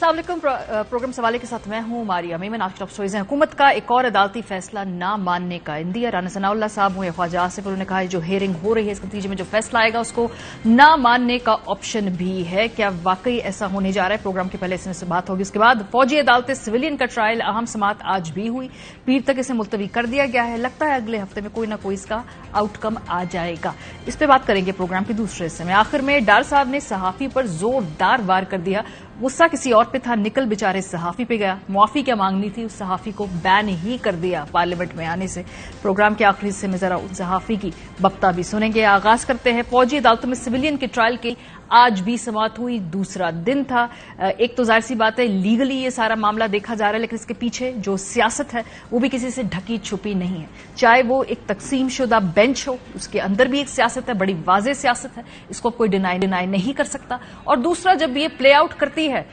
अस्सलाम वालेकुम। प्रोग्राम सवाले के साथ मैं हूं मारिया मेमन। आज टॉप स्टोरीज हैं। हुकूमत का एक और अदालती फैसला ना मानने का इंदिया। राना सनाउल्लाह साहब हुए ख्वाजा आसिफ, उन्होंने कहा है जो हेयरिंग हो रही है इसके नतीजे में जो फैसला आएगा उसको ना मानने का ऑप्शन भी है। क्या वाकई ऐसा होने जा रहा है? प्रोग्राम के पहले इसमें बात होगी। उसके बाद फौजी अदालतें सिविलियन का ट्रायल अहम समात आज भी हुई, पीर तक इसे मुलतवी कर दिया गया है। लगता है अगले हफ्ते में कोई ना कोई इसका आउटकम आ जाएगा। इस पर बात करेंगे प्रोग्राम के दूसरे हिस्से में। आखिर में डार साहब ने सहाफी पर जोरदार वार कर दिया। गुस्सा किसी और पे था, निकल बेचारे सहाफी पे गया। मुआफी क्या मांगनी थी, उस सहाफी को बैन ही कर दिया पार्लियामेंट में आने से। प्रोग्राम के आखिरी हिस्से में जरा उस सहाफी की बप्ता भी सुनेंगे। आगाज करते हैं फौजी अदालतों में सिविलियन के ट्रायल की। आज भी समाअत हुई, दूसरा दिन था। एक तो जाहिर सी बात है लीगली ये सारा मामला देखा जा रहा है, लेकिन इसके पीछे जो सियासत है वो भी किसी से ढकी छुपी नहीं है। चाहे वो एक तकसीम शुदा बेंच हो, उसके अंदर भी एक सियासत है, बड़ी वाज़ेह सियासत है, इसको कोई डिनाई नहीं कर सकता। और दूसरा, जब ये प्ले आउट करती है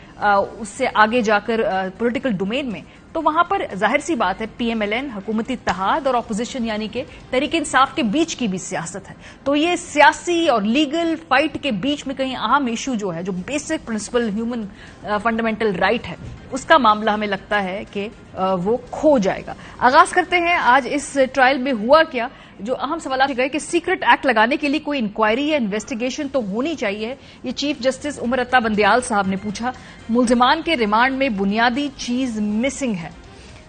उससे आगे जाकर पॉलिटिकल डोमेन में, तो वहां पर जाहिर सी बात है पीएमएलएन, हुकूमती इत्तेहाद और अपोजिशन यानी कि तहरीक इंसाफ के बीच की भी सियासत है। तो ये सियासी और लीगल फाइट के बीच में कहीं अहम इशू जो है, जो basic principle human fundamental right है, उसका मामला हमें लगता है कि वो खो जाएगा। आगाज करते हैं आज इस ट्रायल में हुआ क्या। जो अहम सवाल गए कि सीक्रेट एक्ट लगाने के लिए कोई इंक्वायरी या इन्वेस्टिगेशन तो होनी चाहिए, ये चीफ जस्टिस उमर अता बंदियाल साहब ने पूछा। मुल्जिमान के रिमांड में बुनियादी चीज मिसिंग है।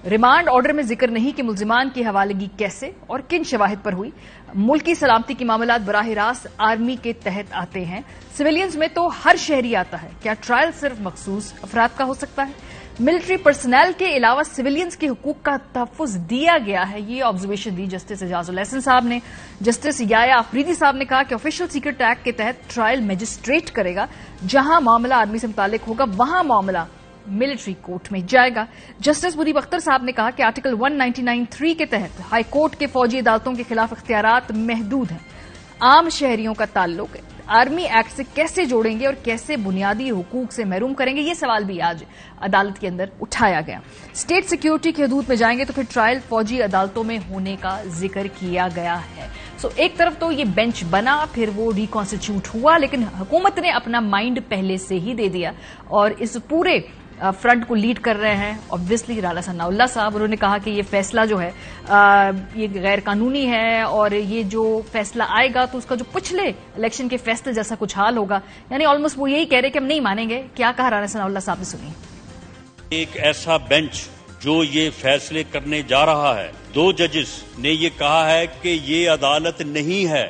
रिमांड ऑर्डर में जिक्र नहीं कि मुल्जिमान की हवालगी कैसे और किन शवाहिद पर हुई। मुल्की सलामती की मामलात बराह रास्त आर्मी के तहत आते हैं, सिविलियंस में तो हर शहरी आता है। क्या ट्रायल सिर्फ मखसूस अफराद का हो सकता है? मिलिट्री पर्सनल के अलावा सिविलियंस के हुकूक का तहफ़्फ़ुज़ दिया गया है। ये ऑब्जर्वेशन दी जस्टिस एजाजुल एहसन साहब ने। जस्टिस याया अफरीदी साहब ने कहा कि ऑफिशियल सीक्रेट एक्ट के तहत ट्रायल मजिस्ट्रेट करेगा। जहां मामला आर्मी से मुतालिक होगा वहां मामला मिलिट्री कोर्ट में जाएगा। जस्टिस मुनीब अख्तर साहब ने कहा कि आर्टिकल 199(3) के तहत हाई कोर्ट के फौजी अदालतों के खिलाफ इख्तियारात महदूद हैं। आम शहरियों का ताल्लुक आर्मी एक्ट से कैसे जोड़ेंगे और कैसे बुनियादी हुकूक से महरूम करेंगे, ये सवाल भी आज अदालत के अंदर उठाया गया। स्टेट सिक्योरिटी की हदूद में जाएंगे तो फिर ट्रायल फौजी अदालतों में होने का जिक्र किया गया है। एक तरफ तो ये बेंच बना, फिर वो रिकॉन्स्टिट्यूट हुआ, लेकिन हुकूमत ने अपना माइंड पहले से ही दे दिया और इस पूरे फ्रंट को लीड कर रहे हैं ऑब्वियसली राना सनाउल्लाह साहब। उन्होंने कहा कि ये फैसला जो है ये गैर कानूनी है और ये जो फैसला आएगा तो उसका जो पिछले इलेक्शन के फैसले जैसा कुछ हाल होगा। यानी ऑलमोस्ट वो यही कह रहे कि हम नहीं मानेंगे। क्या कहा राना सनाउल्लाह साहब ने, सुनिए। एक ऐसा बेंच जो ये फैसले करने जा रहा है, 2 जजेस ने ये कहा है कि ये अदालत नहीं है,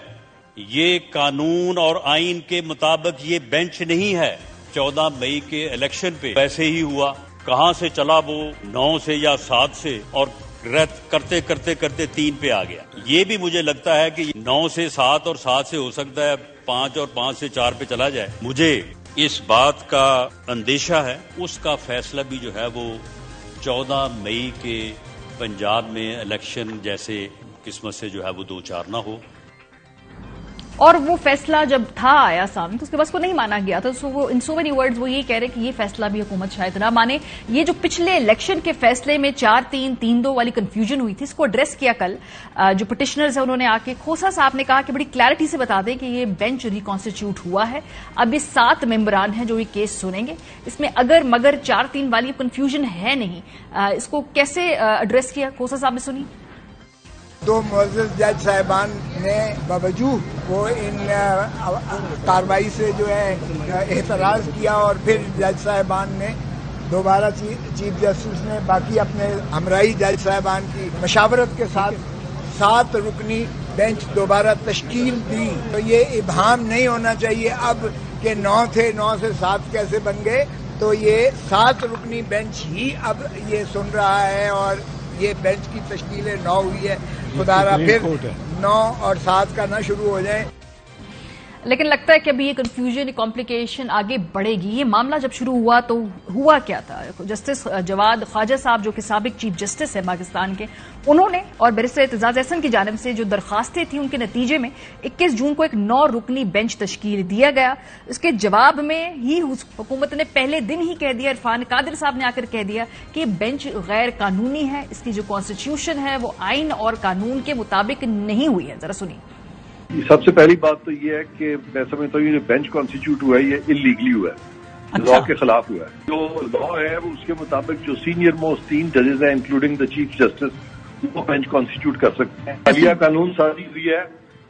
ये कानून और आइन के मुताबिक ये बेंच नहीं है। 14 मई के इलेक्शन पे वैसे ही हुआ, कहां से चला वो 9 से या 7 से और करते करते करते 3 पे आ गया। ये भी मुझे लगता है कि 9 से 7 और 7 से हो सकता है 5 और 5 से 4 पे चला जाए। मुझे इस बात का अंदेशा है उसका फैसला भी जो है वो 14 मई के पंजाब में इलेक्शन जैसे किस्मत से जो है वो 2-4 ना हो। और वो फैसला जब था आया सामने तो उसके बाद को नहीं माना गया था। वो इन सो मेनी वर्ड्स वो ये कह रहे कि ये फैसला भी हुकूमत शायद ना माने। ये जो पिछले इलेक्शन के फैसले में 4-3, 3-2 वाली कंफ्यूजन हुई थी, इसको एड्रेस किया कल जो पिटिशनर्स है उन्होंने आके। खोसा साहब ने कहा कि बड़ी क्लैरिटी से बता दें कि ये बेंच रिकॉन्स्टिट्यूट हुआ है। अब ये 7 मेंबरान हैं जो ये केस सुनेंगे। इसमें अगर मगर 4-3 वाली कंफ्यूजन है नहीं। इसको कैसे एड्रेस किया खोसा साहब ने, सुनी। 2 मुअज़्ज़ज़ जज साहिबान ने बावजूद वो इन कार्रवाई से जो है एतराज़ किया और फिर जज साहिबान ने दोबारा चीफ जस्टिस ने बाकी अपने हमराही जज साहिबान की मशावरत के साथ 7 रुकनी बेंच दोबारा तश्कील दी। तो ये इबहाम नहीं होना चाहिए अब कि 9 थे, 9 से 7 कैसे बन गए। तो ये 7 रुकनी बेंच ही अब ये सुन रहा है और ये बेंच की तश्कील 9 हुई है। खुदारा फिर 9 और 7 का ना शुरू हो जाए। लेकिन लगता है कि अभी ये कंफ्यूजन, कॉम्प्लिकेशन आगे बढ़ेगी। ये मामला जब शुरू हुआ तो हुआ क्या था? जस्टिस जवाद ख्वाजा साहब जो कि साबिक चीफ जस्टिस है पाकिस्तान के, उन्होंने और बैरिस्टर एतजाज अहसन की जानिब से जो दरखास्तें थी उनके नतीजे में 21 जून को एक 9 रुकनी बेंच तश्कील दिया गया। इसके जवाब में ही हुकूमत ने पहले दिन ही कह दिया, इरफान कादिर साहब ने आकर कह दिया कि बेंच गैर कानूनी है, इसकी जो कॉन्स्टिट्यूशन है वो आइन और कानून के मुताबिक नहीं हुई है। जरा सुनिए। सबसे पहली बात तो ये है कि मैं समझता हूँ ये जो बेंच कॉन्स्टिट्यूट हुआ है ये इलीगली हुआ है। लॉ के खिलाफ हुआ है। जो लॉ है वो उसके मुताबिक जो सीनियर मोस्ट 3 जजेस हैं इंक्लूडिंग द चीफ जस्टिस वो बेंच कॉन्स्टिट्यूट कर सकते हैं। हालिया कानून साजी हुई है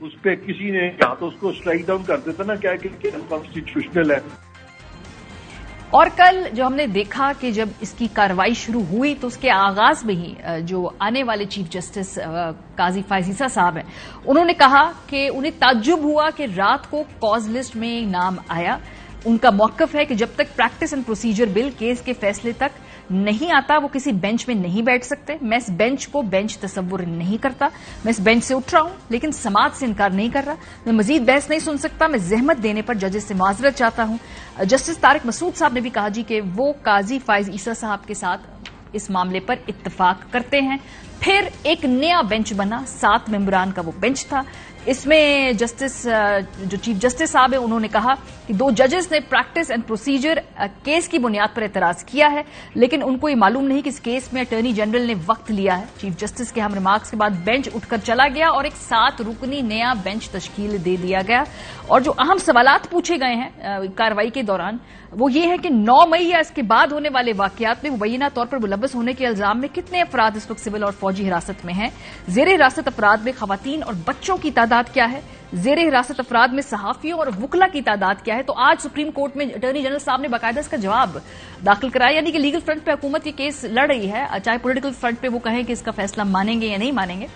उस पर किसी ने या तो उसको स्ट्राइक डाउन कर देता ना क्या कि अनकॉन्स्टिट्यूशनल है। और कल जो हमने देखा कि जब इसकी कार्रवाई शुरू हुई तो उसके आगाज में ही जो आने वाले चीफ जस्टिस काजी फायज ईसा साहब हैं उन्होंने कहा कि उन्हें ताज्जुब हुआ कि रात को कॉज लिस्ट में नाम आया। उनका मौकफ है कि जब तक practice and procedure bill case के फैसले तक नहीं आता वो किसी बेंच में नहीं बैठ सकते। मैं इस बेंच को बेंच तस्वुर नहीं करता। मैं इस बेंच से उठ रहा हूं लेकिन समाज से इनकार नहीं कर रहा। मैं मजीद बहस नहीं सुन सकता। मैं जहमत देने पर जजेस से माजरत चाहता हूं। जस्टिस तारिक मसूद साहब ने भी कहा जी कि वो काजी फायज ईसा साहब के साथ इस मामले पर इत्तफाक करते हैं। फिर एक नया बेंच बना, 7 मेंबरान का वो बेंच था। इसमें जस्टिस जो चीफ जस्टिस साहब है उन्होंने कहा कि 2 जजेस ने प्रैक्टिस एंड प्रोसीजर केस की बुनियाद पर एतराज किया है लेकिन उनको ये मालूम नहीं कि इस केस में अटॉर्नी जनरल ने वक्त लिया है। चीफ जस्टिस के हम रिमार्क्स के बाद बेंच उठकर चला गया और एक 7 रुकनी नया बेंच तश्कील दे दिया गया। और जो अहम सवालात पूछे गए हैं कार्रवाई के दौरान वो ये है कि 9 मई या इसके बाद होने वाले वाकयात में मुबैना तौर पर मुलव्वस होने के इल्जाम में कितने अफराद इस वक्त सिविल और फौजी हिरासत में हैं। जेर हिरासत अफराद में खवातीन और बच्चों की तादाद क्या है। जेर हिरासत अफराद में सहाफियों और वुकला की तादाद क्या है। तो आज सुप्रीम कोर्ट में अटॉर्नी जनरल साहब ने बाकायदा इसका जवाब दाखिल कराया, यानी कि लीगल फ्रंट पे हुकूमत ये केस लड़ रही है, चाहे पॉलिटिकल फ्रंट पे वो कहें कि इसका फैसला मानेंगे या नहीं मानेंगे।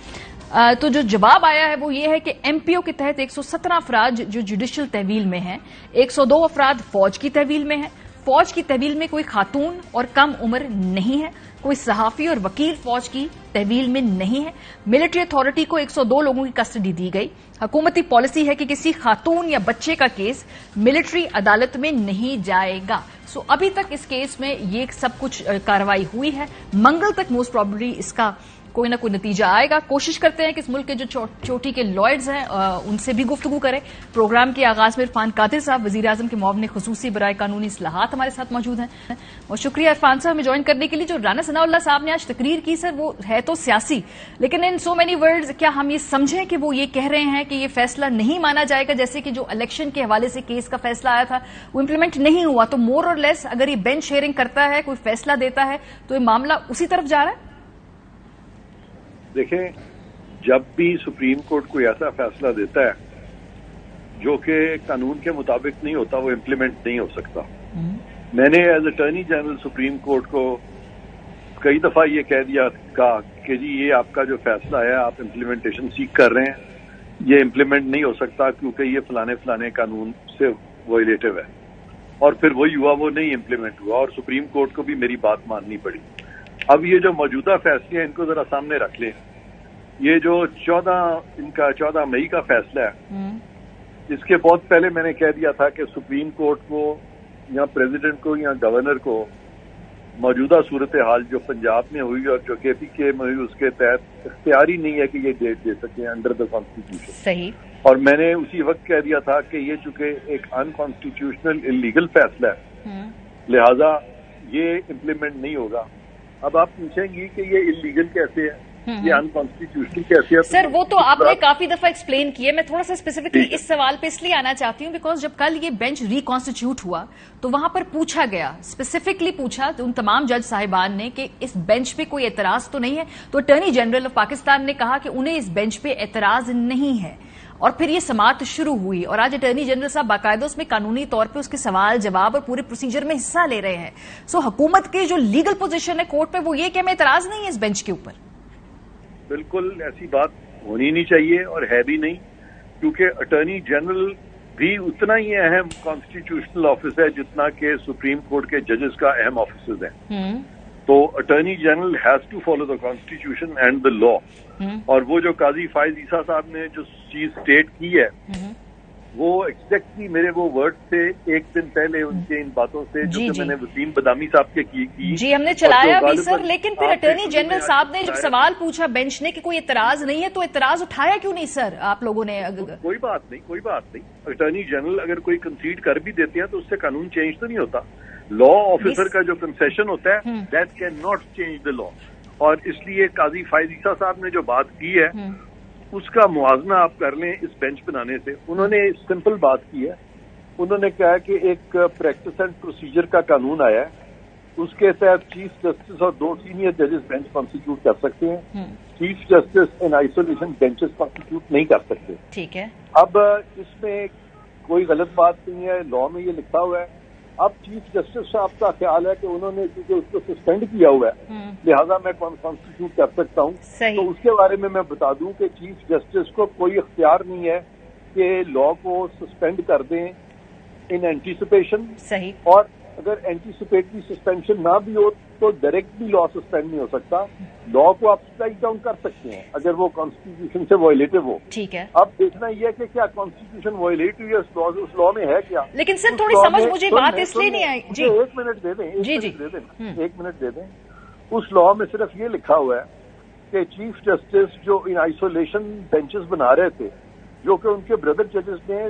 तो जो जवाब आया है वो ये है कि एमपीओ के तहत 117 अफराद जो जुडिशियल तहवील में हैं, 102 अफराद फौज की तहवील में हैं। फौज की तहवील में कोई खातून और कम उम्र नहीं है। कोई सहाफी और वकील फौज की तहवील में नहीं है। मिलिट्री अथॉरिटी को 102 लोगों की कस्टडी दी गई। हुकूमती पॉलिसी है कि किसी खातून या बच्चे का केस मिलिट्री अदालत में नहीं जाएगा। सो अभी तक इस केस में ये सब कुछ कार्रवाई हुई है। मंगल तक मोस्ट प्रोबेबली इसका कोई ना कोई नतीजा आएगा। कोशिश करते हैं कि इस मुल्क के जो चोटी के लॉयर्स हैं उनसे भी गुफ्तगू करें। प्रोग्राम के आगाज में इरफान कादिर साहब वजीर आजम के मुआविन खुसूसी बराए कानूनी इस्लाहात हमारे साथ मौजूद हैं। और शुक्रिया इरफान साहब हमें ज्वाइन करने के लिए। जो राना सनाउल्लाह साहब ने आज तकरीर की सर वो है तो सियासी, लेकिन इन सो मेनी वर्ड्स क्या हम ये समझें कि वो ये कह रहे हैं कि ये फैसला नहीं माना जाएगा, जैसे कि जो इलेक्शन के हवाले से केस का फैसला आया था वो इम्प्लीमेंट नहीं हुआ, तो मोर और लेस अगर ये बेंच शेयरिंग करता है, कोई फैसला देता है तो ये मामला उसी तरफ जा रहा है? देखें, जब भी सुप्रीम कोर्ट कोई ऐसा फैसला देता है जो कि कानून के मुताबिक नहीं होता वो इम्प्लीमेंट नहीं हो सकता। मैंने as attorney general supreme court को कई दफा ये कह दिया कि जी ये आपका जो फैसला है आप इम्प्लीमेंटेशन सीख कर रहे हैं, ये इम्प्लीमेंट नहीं हो सकता क्योंकि ये फलाने कानून से वायलेटिव है। और फिर वही हुआ, वो नहीं इम्प्लीमेंट हुआ और सुप्रीम कोर्ट को भी मेरी बात माननी पड़ी। अब ये जो मौजूदा फैसले हैं इनको जरा सामने रख लें। ये जो 14 मई का फैसला है, इसके बहुत पहले मैंने कह दिया था कि सुप्रीम कोर्ट को या प्रेसिडेंट को या गवर्नर को मौजूदा सूरत हाल जो पंजाब में हुई और जो KPK में हुई उसके तहत इख्तियार ही नहीं है कि ये डेट दे सके अंडर द कॉन्स्टिट्यूशन। सही। और मैंने उसी वक्त कह दिया था कि ये चूंकि एक अनकॉन्स्टिट्यूशनल इलीगल फैसला है लिहाजा ये इम्प्लीमेंट नहीं होगा। अब आप पूछेंगी कि ये इलीगल कैसे है, ये अनकॉन्स्टिट्यूशनल कैसे है? सर वो तो आपने काफी दफा एक्सप्लेन किया। मैं थोड़ा सा स्पेसिफिकली इस सवाल पे इसलिए आना चाहती हूँ बिकॉज जब कल ये बेंच रिकॉन्स्टिट्यूट हुआ तो वहां पर पूछा गया, स्पेसिफिकली पूछा उन तमाम जज साहिबान ने कि इस बेंच पे कोई एतराज तो नहीं है। तो अटॉर्नी जनरल ऑफ पाकिस्तान ने कहा कि उन्हें इस बेंच पे एतराज नहीं है। और फिर ये समाअत शुरू हुई और आज अटॉर्नी जनरल साहब बाकायदा उसमें कानूनी तौर पे उसके सवाल जवाब और पूरे प्रोसीजर में हिस्सा ले रहे हैं। सो हुकूमत की जो लीगल पोजीशन है कोर्ट पे वो ये कि हमें एतराज नहीं है इस बेंच के ऊपर। बिल्कुल ऐसी बात होनी नहीं चाहिए और है भी नहीं, क्योंकि अटॉर्नी जनरल भी उतना ही अहम कॉन्स्टिट्यूशनल ऑफिस है जितना कि सुप्रीम कोर्ट के जजेस का अहम ऑफिस है। तो attorney general has to follow the constitution and the law. और वो जो काजी फायज ईसा साहब ने जो चीज स्टेट की है वो एग्जैक्टली मेरे वो वर्ड से एक दिन पहले उनके इन बातों से जो कि मैंने वसीम बदामी साहब के की जी हमने चलाया भी सर, लेकिन फिर अटॉर्नी जनरल साहब ने जब सवाल पूछा बेंच ने कि कोई एतराज नहीं है तो एतराज उठाया क्यों नहीं सर आप लोगों ने? कोई बात नहीं। अटॉर्नी जनरल अगर कोई कंसीड कर भी देते हैं तो उससे कानून चेंज तो नहीं होता। लॉ ऑफिसर का जो कंसेशन होता है that can not change the law. और इसलिए काजी फायज ईसा साहब ने जो बात की है उसका मुआवजा आप कर लें इस बेंच बनाने से। उन्होंने सिंपल बात की है انہوں نے کہا کہ ایک پریکٹس اینڈ پروسیجر کا قانون آیا ہے، اس کے تحت چیف جسٹس اور 2 سینئر ججز بینچ کانسٹیٹیوٹ کر سکتے ہیں، chief justice in isolation benches constituted نہیں کر سکتے. ٹھیک ہے. اب اس میں کوئی غلط بات نہیں ہے، لا میں یہ لکھا ہوا ہے. اب چیف جسٹس صاحب کا خیال ہے کہ انہوں نے کیونکہ اس کو سسپینڈ کیا ہوا ہے لہذا میں کانسٹیٹیوٹ کر سکتا ہوں. تو اس کے بارے میں بتا دوں کہ چیف جسٹس کو کوئی اختیار نہیں ہے کہ لا کو سسپینڈ کر دیں ان اینٹیسپیشن. صحیح. اور اگر اینٹیسپیٹری سسپینشن نہ بھی ہو تو ڈائریکٹلی لا سسپینڈ نہیں ہو سکتا. لا کو آپ اسٹرائک ڈاؤن کر سکتے ہیں اگر وہ کانسٹیٹیوشن سے وائلیٹو ہو. ٹھیک ہے. اب دیکھنا یہ ہے کہ کیا کانسٹیٹیوشن وائلیٹ ہوئی ہے اس لا میں ہے کیا. لیکن سر تھوڑی سمجھ مجھے بات اس لیے نہیں آئی. جی 1 منٹ دے دیں. 1 منٹ دے دیں. اس لا میں صرف یہ لکھا ہوا ہے کہ چیف جسٹس جو ان آئسولیشن بینچز بنا رہے تھے جو کہ ان کے بردر ججز نے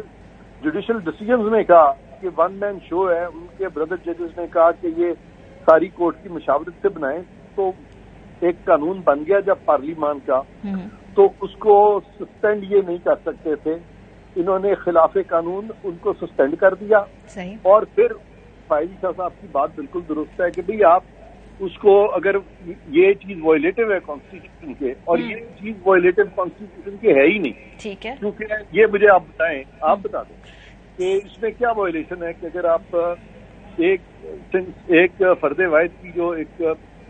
جوڈیشل ڈیسیژنز میں کہا کہ 1 مین شو ہے، ان کے بردر ججز نے کہا کہ یہ ساری کورٹ کی مشاورت سے بنائیں، تو ایک قانون بن گیا جب پارلیمان کا تو اس کو سسپینڈ یہ نہیں کر سکتے تھے. انہوں نے خلاف قانون ان کو سسپینڈ کر دیا. صحیح. اور پھر فائز شاہ صاحب کی بات بالکل درست ہے کہ بھئی آپ اس کو اگر یہ چیز وائلیٹو ہے کانسٹیٹیوشن کے اور یہ چیز وائلیٹو کانسٹیٹیوشن کے ہے ہی نہیں. ٹھیک ہے. کیونکہ یہ مجھے آپ بتائیں، آپ بتا دیں کہ اس میں کیا وائلیشن ہے کہ اگر آپ ایک فرد واحد کی جو ایک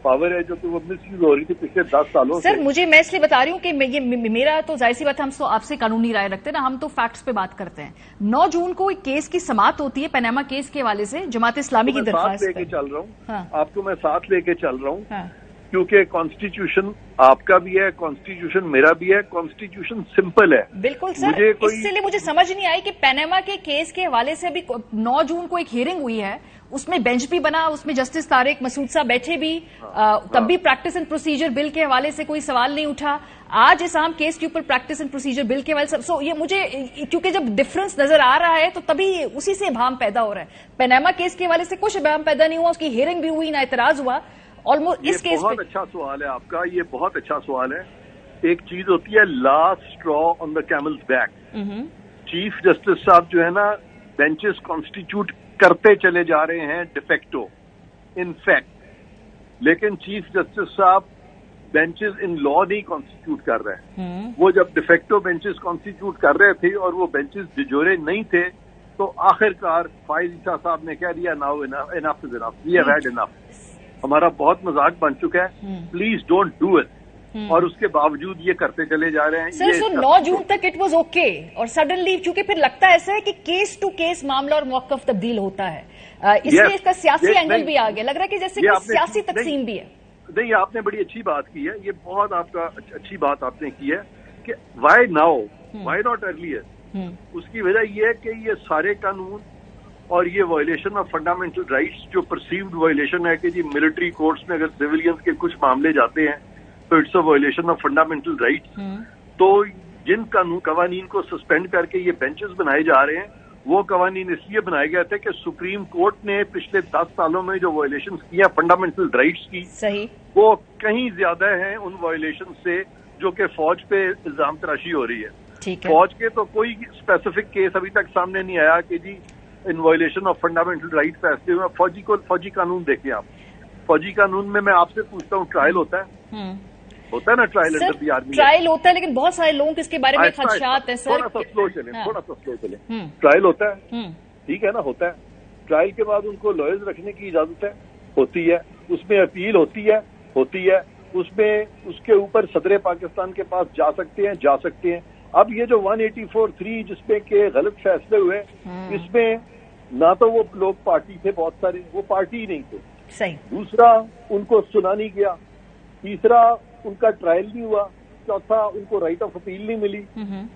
پاور ہے جو کہ وہ مس یوز ہو رہی تھی پچھلے 10 سالوں سے. سر مجھے میں اس لیے بتا رہی ہوں کہ یہ میرا تو ظاہر سی بات ہے، ہم تو آپ سے قانونی رائے رکھتے ہیں نا، ہم تو فیکٹس پہ بات کرتے ہیں. 9 جون کو ایک کیس کی سماعت ہوتی ہے پیناما کیس کے حوالے سے جماعت اسلامی کی درخواست لے کے چل رہا ہوں. ہاں. آپ کو میں ساتھ لے کے چل رہا ہوں. ہاں. کیونکہ کانسٹیٹیوشن آپ کا بھی ہے، کانسٹیٹیوشن میرا بھی ہے، کانسٹیٹیوشن سمپل ہے. بالکل سر. اس لیے مجھے سمجھ نہیں آئی کہ پیناما کے کیس کے حوالے سے ابھی 9 جون کو ایک ہیئرنگ ہوئی ہے، اس میں بینچ بھی بنا، اس میں جسٹس طارق مسعود صاحب بیٹھے بھی، تب بھی پریکٹس اینڈ پروسیجر بل کے حوالے سے کوئی سوال نہیں اٹھا. آج اس عام کیس کے اوپر پریکٹس اینڈ پروسیجر بل کے حوالے سے سو یہ مجھے کیونکہ جب ڈفرنس نظر آ رہا ہے تو تبھی اسی سے ابہام پیدا ہو رہا ہے. پیناما کیس کے حوالے سے کچھ ابہام پیدا نہیں ہوا، اس کی ہیئرنگ بھی ہوئی، نہ اعتراض ہوا. یہ بہت اچھا سوال ہے آپ کا، یہ بہت اچھا سوال ہے. ایک چیز ہوتی ہے لاسٹ اسٹرا آن دا کیملز بیک. چیف جسٹس صاحب جو ہے نا بینچز کانسٹیٹیوٹ کرتے چلے جا رہے ہیں ڈیفیکٹو ان فیکٹ، لیکن چیف جسٹس صاحب بینچز ان لا نہیں کانسٹیٹیوٹ کر رہے. وہ جب ڈیفیکٹو بینچز کانسٹیٹیوٹ کر رہے تھے اور وہ بینچز ڈیجورے نہیں تھے تو آخر کار فائز عیسیٰ صاحب نے کہہ دیا now enough is enough, we have had enough, ہمارا بہت مذاق بن چکا ہے، پلیز ڈونٹ ڈو اٹ. اور اس کے باوجود یہ کرتے چلے جا رہے ہیں. سر 9 جون تک اٹ واز اوکے اور سڈنلی چونکہ پھر لگتا ایسا ہے کہ کیس ٹو کیس معاملہ اور موقف تبدیل ہوتا ہے، اس لیے اس کا سیاسی اینگل بھی آ گیا، لگ رہا ہے کہ جیسے کوئی سیاسی تقسیم بھی ہے. نہیں، آپ نے بڑی اچھی بات کی ہے، یہ بہت آپ کا اچھی بات آپ نے کی ہے کہ why now why not earlier. اس کی وجہ یہ ہے کہ یہ سارے قانون اور یہ وائلیشن آف فنڈامنٹل رائٹس جو پرسیوڈ وائلیشن ہے کہ جی ملٹری کورٹس میں اگر سویلینز کے کچھ معاملے جاتے ہیں تو it's a violation of fundamental rights. تو جن قوانین کو سسپینڈ کر کے یہ بینچز بنائے جا رہے ہیں وہ قوانین اس لیے بنائے گئے تھے کہ سپریم کورٹ نے پچھلے 10 سالوں میں جو وائلیشنز کی ہیں فنڈامنٹل رائٹس کی، صحیح، وہ کہیں زیادہ ہیں ان وائلیشن سے جو کہ فوج پہ الزام تراشی ہو رہی ہے. فوج کے تو کوئی اسپیسیفک کیس ابھی تک سامنے نہیں آیا کہ جی in violation of fundamental rights فیصلے ہوئے. فوجی قانون دیکھیں آپ، فوجی قانون میں آپ سے پوچھتا ہوں ٹرائل ہوتا ہے؟ ہوتا ہے نا trial under the army? Trial ہوتا ہے لیکن بہت سارے لوگوں کے اس کے بارے میں خدشات ہیں. تھوڑا سا سلو چلیں. ٹرائل ہوتا ہے، ٹھیک ہے نا، ہوتا ہے. ٹرائل کے بعد ان کو لائرز رکھنے کی اجازت ہے، ہوتی ہے. اس میں اپیل ہوتی ہے. اس میں اس کے اوپر صدر پاکستان کے پاس جا سکتے ہیں. اب یہ جو 184(3) جس میں کہ غلط فیصلے ہوئے، اس میں نہ تو وہ لوگ پارٹی تھے، بہت سارے وہ پارٹی ہی نہیں تھے. صحیح. دوسرا ان کو سنا نہیں گیا. تیسرا ان کا ٹرائل نہیں ہوا. چوتھا ان کو رائٹ آف اپیل نہیں ملی.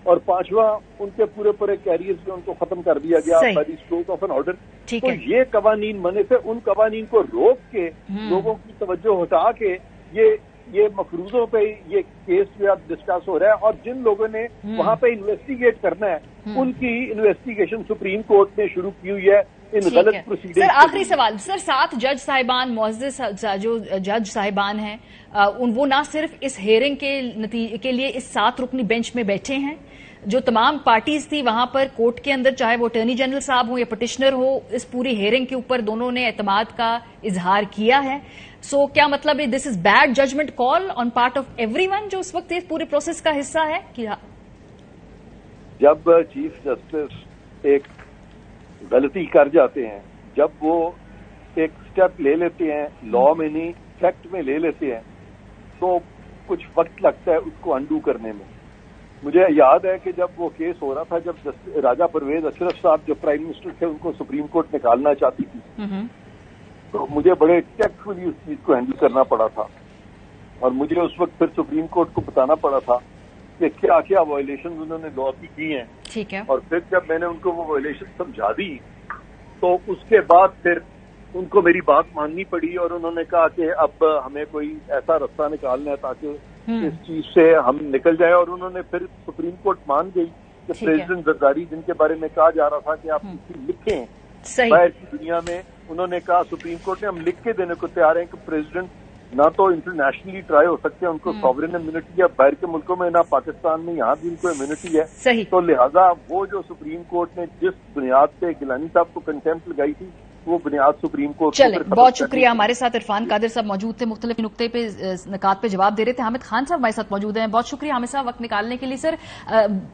اور پانچواں ان کے پورے کیریئر جو ان کو ختم کر دیا گیا by the stroke of an order. تو یہ قوانین بنے تھے، ان قوانین کو روک کے لوگوں کی توجہ ہٹا کے یہ مفروضوں پہ یہ کیس جو اب ڈسکس ہو رہا ہے. اور جن لوگوں نے وہاں پہ انویسٹیگیٹ کرنا ہے ان کی انویسٹیگیشن سپریم کورٹ نے شروع کی ہوئی ہے ان غلط پروسیڈنگ. سر آخری سوال سر، 7 جج صاحبان معزز جو جج صاحبان ہیں وہ نہ صرف اس ہیئرنگ کے لیے اس 7 رکنی بینچ میں بیٹھے ہیں، جو تمام پارٹیز تھی وہاں پر کورٹ کے اندر، چاہے وہ اٹارنی جنرل صاحب ہوں یا پٹیشنر ہو، اس پوری ہیئرنگ کے اوپر دونوں نے اعتماد کا اظہار کیا ہے. سو کیا مطلب ہے this is bad judgement call on part of everyone جو اس وقت اس پورے پروسیس کا حصہ ہے؟ جب چیف جسٹس ایک غلطی کر جاتے ہیں، جب وہ ایک سٹیپ لے لیتے ہیں، لا میں نہیں فیکٹ میں لے لیتے ہیں، تو کچھ وقت لگتا ہے اس کو انڈو کرنے میں. مجھے یاد ہے کہ جب وہ کیس ہو رہا تھا، جب راجہ پرویز اشرف صاحب جو پرائم منسٹر تھے ان کو سپریم کورٹ نکالنا چاہتی تھی، تو مجھے بڑے ٹیکٹفلی اس چیز کو ہینڈل کرنا پڑا تھا، اور مجھے اس وقت پھر سپریم کورٹ کو بتانا پڑا تھا کہ کیا کیا وائلیشن انہوں نے لا کی ہیں. ٹھیک ہے. اور پھر جب میں نے ان کو وہ وائلیشن سمجھا دی تو اس کے بعد پھر ان کو میری بات ماننی پڑی، اور انہوں نے کہا کہ اب ہمیں کوئی ایسا رستہ نکالنا ہے تاکہ اس چیز سے ہم نکل جائیں. اور انہوں نے پھر سپریم کورٹ مان گئی کہ پریزیڈنٹ زرداری جن کے بارے میں کہا جا رہا تھا کہ آپ کسی لکھیں باہر کی دنیا میں، انہوں نے کہا سپریم کورٹ نے ہم لکھ کے دینے کو تیار ہیں کہ پریزیڈنٹ نہ تو انٹرنیشنلی ٹرائی ہو سکتے ہیں، ان کو سوورن امیونٹی ہے باہر کے ملکوں میں، نہ پاکستان میں، یہاں بھی ان کو امیونٹی ہے. صحیح. تو لہذا وہ جو سپریم کورٹ نے جس بنیاد پہ گیلانی صاحب کو کنٹیمپٹ لگائی تھی، وہ بنیاد سپریم کورٹ. چلیں، بہت شکریہ. ہمارے ساتھ عرفان قادر صاحب موجود تھے، مختلف نقطے پہ نکات پہ جواب دے رہے تھے. حامد خان صاحب ہمارے ساتھ موجود ہیں. بہت شکریہ حامد صاحب وقت نکالنے کے لیے. سر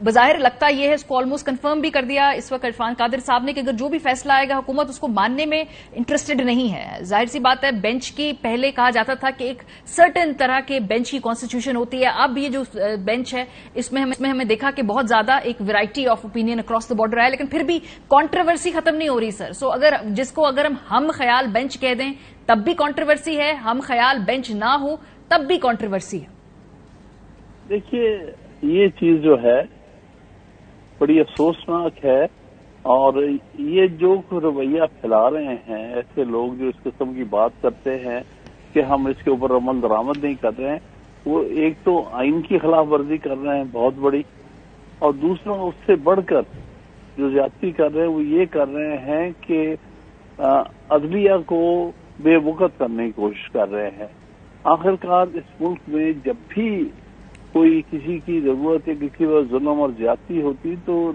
بظاہر لگتا یہ ہے، اس کو آلموسٹ کنفرم بھی کر دیا اس وقت عرفان قادر صاحب نے، کہ اگر جو بھی فیصلہ آئے گا حکومت اس کو ماننے میں انٹرسٹڈ نہیں ہے. ظاہر سی بات ہے، بینچ کی پہلے کہا جاتا تھا کہ ایک سرٹن طرح کے بینچ کی کانسٹیٹیوشن ہوتی ہے. اب یہ جو بینچ ہے اس میں ہمیں دیکھا کہ بہت زیادہ ایک variety of opinion across the border ہے، لیکن پھر بھی کانٹروورسی ختم نہیں ہو رہی. سر سو اگر جس کو اگر ہم خیال بینچ کہہ دیں تب بھی کانٹروورسی ہے، ہم خیال بینچ نہ ہو تب بھی کانٹروورسی ہے. دیکھیے یہ چیز جو ہے بڑی افسوسناک ہے، اور یہ جو رویہ پھیلا رہے ہیں ایسے لوگ جو اس قسم کی بات کرتے ہیں کہ ہم اس کے اوپر عمل درآمد نہیں کر رہے ہیں، وہ ایک تو آئین کی خلاف ورزی کر رہے ہیں بہت بڑی، اور دوسرا اس سے بڑھ کر جو زیادتی کر رہے ہیں وہ یہ کر رہے ہیں کہ عدلیہ کو بے وقت کرنے کی کوشش کر رہے ہیں. آخرکار اس ملک میں جب بھی کوئی کسی کی ضرورت ہے، کسی پر ظلم اور زیادتی ہوتی، تو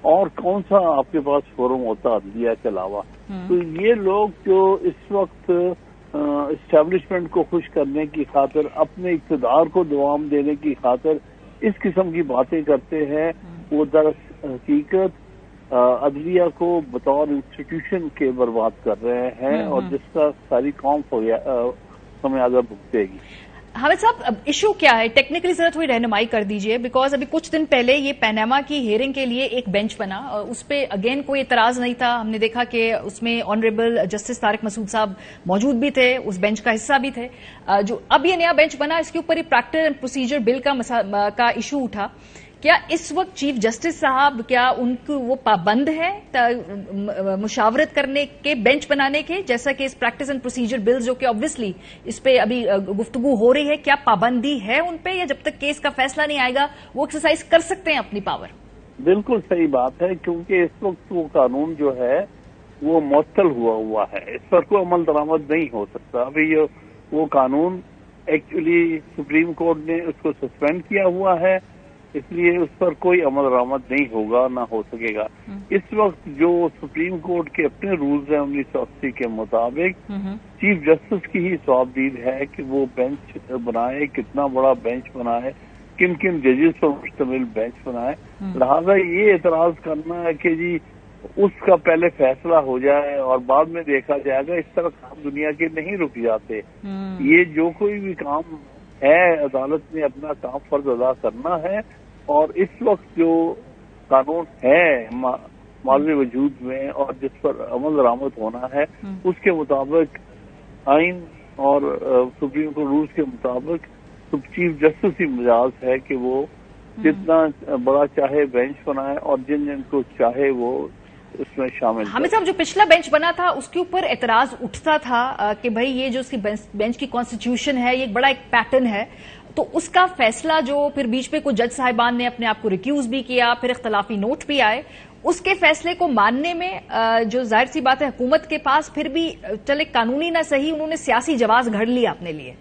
اور کون سا آپ کے پاس فورم ہوتا عدلیہ کے علاوہ. تو یہ لوگ جو اس وقت اسٹیبلشمنٹ کو خوش کرنے کی خاطر، اپنے اقتدار کو دوام دینے کی خاطر اس قسم کی باتیں کرتے ہیں، وہ در حقیقت عدلیہ کو بطور انسٹیٹیوشن کے برباد کر رہے ہیں، اور جس کا ساری قوم خمیازہ بھگتے گی. حامد صاحب ایشو کیا ہے ٹیکنیکلی؟ ذرا تھوڑی رہنمائی کر دیجئے، بیکاز ابھی کچھ دن پہلے یہ پیناما کی ہیئرنگ کے لیے ایک بینچ بنا، اور اس پہ اگین کوئی اعتراض نہیں تھا. ہم نے دیکھا کہ اس میں آنریبل جسٹس طارق مسعود صاحب موجود بھی تھے، اس بینچ کا حصہ بھی تھے. جو اب یہ نیا بینچ بنا، اس کے اوپر یہ پریکٹس اینڈ پروسیجر بل کا ایشو اٹھا. کیا اس وقت چیف جسٹس صاحب کیا ان کو وہ پابند ہے مشاورت کرنے کے، بینچ بنانے کے، جیسا کہ اس پریکٹس اینڈ پروسیجر بل جو کہ آبویسلی اس پہ ابھی گفتگو ہو رہی ہے، کیا پابندی ہے ان پہ، یا جب تک کیس کا فیصلہ نہیں آئے گا وہ ایکسرسائز کر سکتے ہیں اپنی پاور؟ بالکل صحیح بات ہے، کیونکہ اس وقت وہ قانون جو ہے وہ معطل ہوا ہے، اس پر کوئی عمل درآمد نہیں ہو سکتا. ابھی وہ قانون ایکچولی سپریم کورٹ نے اس کو سسپینڈ کیا ہوا ہے، اس لیے اس پر کوئی عمل درآمد نہیں ہوگا، نہ ہو سکے گا. اس وقت جو سپریم کورٹ کے اپنے رولز ہیں 1980 کے مطابق، چیف جسٹس کی ہی صوابدید ہے کہ وہ بینچ بنائے، کتنا بڑا بینچ بنائے، کن کن ججز پر مشتمل بینچ بنائے. لہٰذا یہ اعتراض کرنا ہے کہ جی اس کا پہلے فیصلہ ہو جائے اور بعد میں دیکھا جائے گا، اس طرح کام دنیا کے نہیں رک جاتے. یہ جو کوئی بھی کام ہے عدالت نے اپنا کام فرض ادا کرنا ہے، اور اس وقت جو قانون ہے ماضی وجود میں اور جس پر عمل درآمد ہونا ہے، اس کے مطابق آئین اور سپریم کورٹ رولز کے مطابق چیف جسٹس ہی مجاز ہے کہ وہ جتنا بڑا چاہے بینچ بنائے، اور جن کو چاہے وہ اس میں شامل. حامد صاحب جو پچھلا بینچ بنا تھا اس کے اوپر اعتراض اٹھتا تھا کہ بھائی یہ جو اس کی بینچ کی کانسٹیٹیوشن ہے، یہ ایک بڑا ایک پیٹرن ہے. तो उसका फैसला जो फिर बीच में कुछ जज साहिबान ने अपने आप को रिक्यूज भी किया, फिर इख्तलाफी नोट भी आए, उसके फैसले को मानने में जो जाहिर सी बात है हुकूमत के पास फिर भी चले कानूनी ना सही, उन्होंने सियासी जवाब घड़ लिया अपने लिए।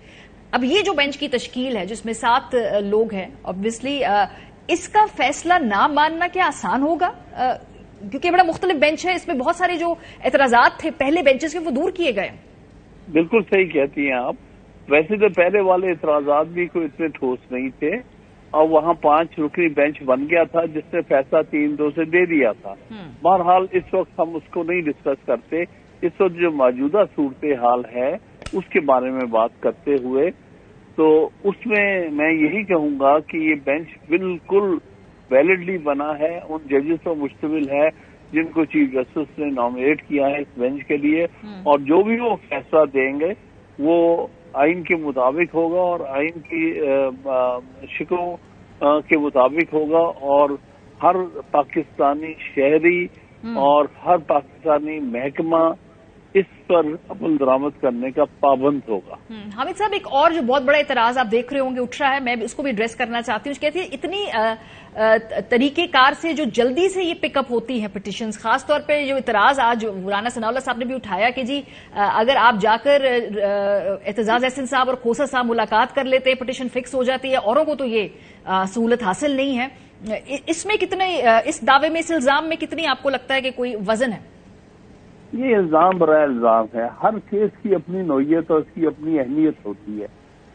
अब ये जो बेंच की तश्कील है जिसमें 7 लोग हैं, ऑब्वियसली इसका फैसला ना मानना क्या आसान होगा? क्योंकि बड़ा मुख्तलिफ बेंच है, इसमें बहुत सारे जो एतराजात थे पहले बेंचेस के वो दूर किए गए। बिल्कुल सही कहती हैं आप। वैसे तो पहले वाले एतराजात भी कोई इतने ठोस नहीं थे और वहाँ 5 रुकनी बेंच बन गया था जिसने फैसला 3-2 से दे दिया था। बहरहाल इस वक्त हम उसको नहीं डिस्कस करते। इस वक्त जो मौजूदा सूरत हाल है उसके बारे में बात करते हुए, तो उसमें मैं यही कहूंगा कि ये बेंच बिल्कुल वैलिडली बना है, उन जजेस पर मुश्तमिल है जिनको चीफ जस्टिस ने नॉमिनेट किया है इस बेंच के लिए, और जो भी वो फैसला देंगे वो आइन के मुताबिक होगा और आइन की शिकों के मुताबिक होगा, और हर पाकिस्तानी शहरी और हर पाकिस्तानी महकमा इस पर अमल दरामद करने का पाबंद होगा। हामिद साहब, एक और जो बहुत बड़ा इतराज आप देख रहे होंगे उठ रहा है, मैं उसको भी एड्रेस करना चाहती हूँ। कहती है इतनी तरीकेकार से जो जल्दी से ये पिकअप होती हैं पिटिशंस, खासतौर पे जो इतराज आज राना सनाउल्लाह साहब ने भी उठाया कि जी अगर आप जाकर एतजाज एहसन साहब और खोसा साहब मुलाकात कर लेते हैं पिटिशन फिक्स हो जाती है, औरों को तो ये सहूलत हासिल नहीं है। इसमें कितने, इस दावे में, इस इल्जाम में कितनी आपको लगता है कि कोई वजन है? ये इल्जाम बड़ा इल्जाम है। हर केस की अपनी नोयत और उसकी अपनी अहमियत होती है।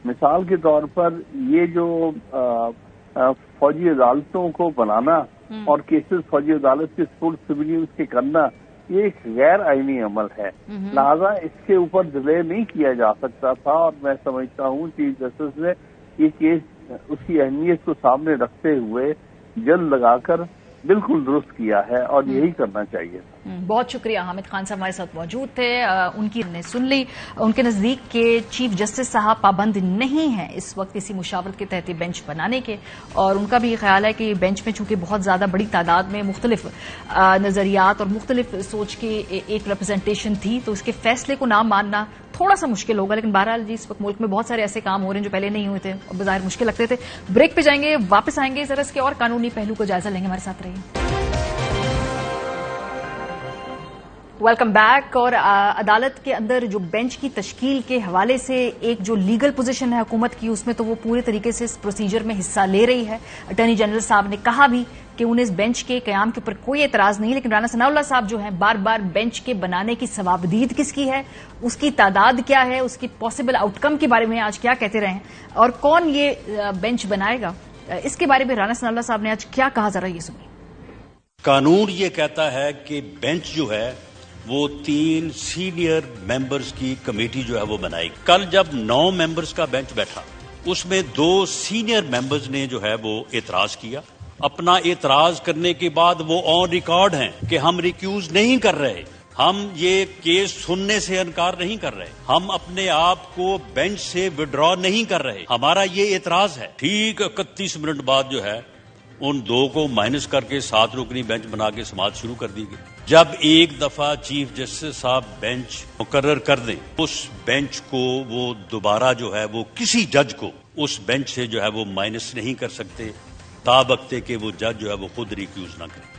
मिसाल के तौर पर ये जो फौजी अदालतों को बनाना और केसेस फौजी अदालत के स्पोर्ट सिविलियंस के करना, ये एक गैर आईनी अमल है, लिहाजा इसके ऊपर डिले नहीं किया जा सकता था। और मैं समझता हूँ चीफ जस्टिस ने ये केस उसकी अहमियत को सामने रखते हुए जल्द लगाकर बिल्कुल दुरुस्त किया है और यही करना चाहिए। बहुत शुक्रिया। हामिद खान साहब हमारे साथ मौजूद थे, उनकी हमने सुन ली। उनके नजदीक के चीफ जस्टिस साहब पाबंद नहीं है इस वक्त किसी मुशावरत के तहत बेंच बनाने के, और उनका भी ख्याल है कि बेंच में चूंकि बहुत ज्यादा बड़ी तादाद में मुख्तलिफ नजरियात और मुख्तलिफ सोच की एक रिप्रेजेंटेशन थी, तो इसके फैसले को ना मानना थोड़ा सा मुश्किल होगा। लेकिन बहरहाल जी इस वक्त मुल्क में बहुत सारे ऐसे काम हो रहे हैं जो पहले नहीं हुए थे और बज़ाहिर मुश्किल लगते थे। ब्रेक पे जाएंगे, वापस आएंगे, जरा इसके और कानूनी पहलू को जायजा लेंगे। हमारे साथ रहिए। Welcome back. और अदालत के अंदर जो बेंच की तश्कील के हवाले से एक जो लीगल पोजीशन है हुकूमत की, उसमें तो वो पूरे तरीके से इस प्रोसीजर में हिस्सा ले रही है। अटॉर्नी जनरल साहब ने कहा भी कि उन्हें इस बेंच के कयाम के ऊपर कोई एतराज नहीं, लेकिन राना सनाउल्लाह साहब जो है बार बार बेंच के बनाने की सवाबदीद किसकी है, उसकी तादाद क्या है, उसकी पॉसिबल आउटकम के बारे में आज क्या कहते रहे और कौन ये बेंच बनाएगा, इसके बारे में राना सनाउल्लाह साहब ने आज क्या कहा, जरा ये सुनिए। कानून ये कहता है कि बेंच जो है वो 3 सीनियर मेंबर्स की कमेटी जो है वो बनाएगी। कल जब 9 मेंबर्स का बेंच बैठा, उसमें 2 सीनियर मेंबर्स ने जो है वो एतराज किया। अपना एतराज करने के बाद वो ऑन रिकॉर्ड हैं कि हम रिक्यूज नहीं कर रहे, हम ये केस सुनने से इनकार नहीं कर रहे, हम अपने आप को बेंच से विड्रॉ नहीं कर रहे, हमारा ये एतराज है। ठीक 31 मिनट बाद जो है उन 2 को माइनस करके 7 रुकनी बेंच बना के समाअत शुरू कर दी गई। जब एक दफा चीफ जस्टिस साहब बेंच मुकर्रर कर दें, उस बेंच को वो दोबारा जो है वो किसी जज को उस बेंच से जो है वो माइनस नहीं कर सकते, ताबकते कि वो जज जो है वो खुद रिक्यूज ना करे।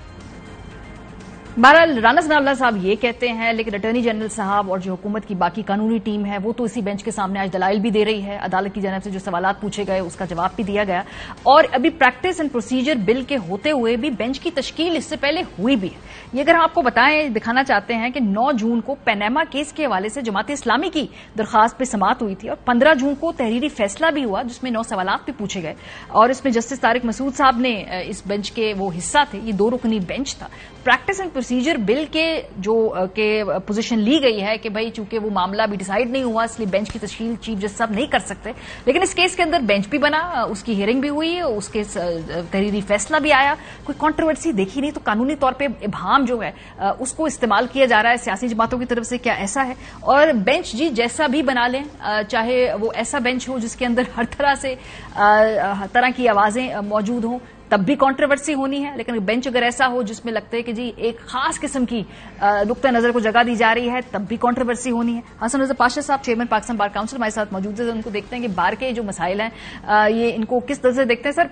बहरहाल राना सनाउल्लाह साहब ये कहते हैं, लेकिन अटॉर्नी जनरल साहब और जो हुकूमत की बाकी कानूनी टीम है वो तो इसी बेंच के सामने आज दलाइल भी दे रही है। अदालत की जानिब से जो सवालात पूछे गए उसका जवाब भी दिया गया, और अभी प्रैक्टिस एंड प्रोसीजर बिल के होते हुए भी बेंच की तश्कील इससे पहले हुई भी है। ये अगर हम आपको बताएं, दिखाना चाहते हैं कि 9 जून को पनामा केस के हवाले से जमात इस्लामी की दरखास्त पर समाअत हुई थी और 15 जून को तहरीरी फैसला भी हुआ जिसमें 9 सवालात भी पूछे गए, और इसमें जस्टिस तारिक मसूद साहब ने इस बेंच के वो हिस्सा थे। ये 2 रुकनी बेंच था। प्रैक्टिस एंड प्रोसीजर बिल के जो के पोजीशन ली गई है कि भाई चूंकि वो मामला भी डिसाइड नहीं हुआ इसलिए बेंच की तश्कील चीफ जस्टिस साहब नहीं कर सकते, लेकिन इस केस के अंदर बेंच भी बना, उसकी हियरिंग भी हुई, उसके तहरीरी फैसला भी आया, कोई कंट्रोवर्सी देखी नहीं। तो कानूनी तौर पे इबहाम जो है उसको इस्तेमाल किया जा रहा है सियासी जमातों की तरफ से, क्या ऐसा है? और बेंच जी जैसा भी बना लें, चाहे वो ऐसा बेंच हो जिसके अंदर हर तरह से तरह की आवाजें मौजूद हों, तब भी कंट्रोवर्सी होनी है, लेकिन बेंच अगर ऐसा हो जिसमें लगता है कि जी एक खास किस्म की नुक्ता नजर को जगह दी जा रही है, तब भी कंट्रोवर्सी होनी है। हसन रजा पाशा साहब, चेयरमैन पाकिस्तान बार काउंसिल, हमारे साथ मौजूद है। उनको देखते हैं कि बार के जो मसाइल हैं ये इनको किस तरह से देखते हैं। सर